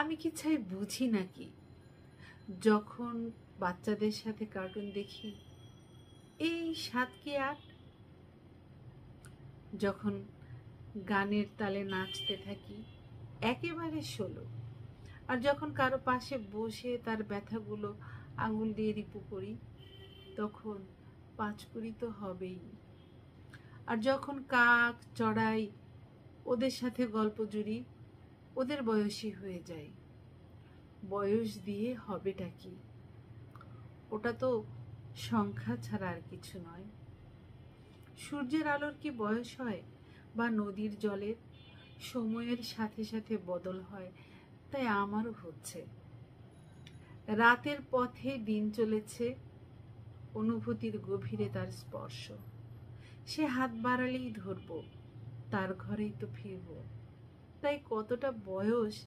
আমি কি চাই বুঝি নাকি? যখন বাচ্চাদের সাথে কার্টুন দেখি, এই 7 কি 8, যখন গানের তালে নাচতে থাকি একেবারে 16, আর যখন কারো পাশে বসে তার ব্যথাগুলো আঙুল দিয়ে রিপু করি তখন 5 কুড়ি তো হবেই। আর যখন কাক চড়াই ওদের সাথে গল্প জুড়ি, ওদের বয়সী হয়ে যায়। বয়স দিয়ে হবেটা কি? ওটা তো সংখ্যা ছাড়া আর কিছু নয়। সূর্যের আলোর কি বয়স হয়, বা নদীর জলের? সময়ের সাথে সাথে বদল হয়, তাই আমারও হচ্ছে। রাতের পথে দিন চলেছে, অনুভূতির গভীরে তার স্পর্শ। সে হাত বাড়ালেই ধরব, তার ঘরেই তো ফিরব। তাই কতটা বয়স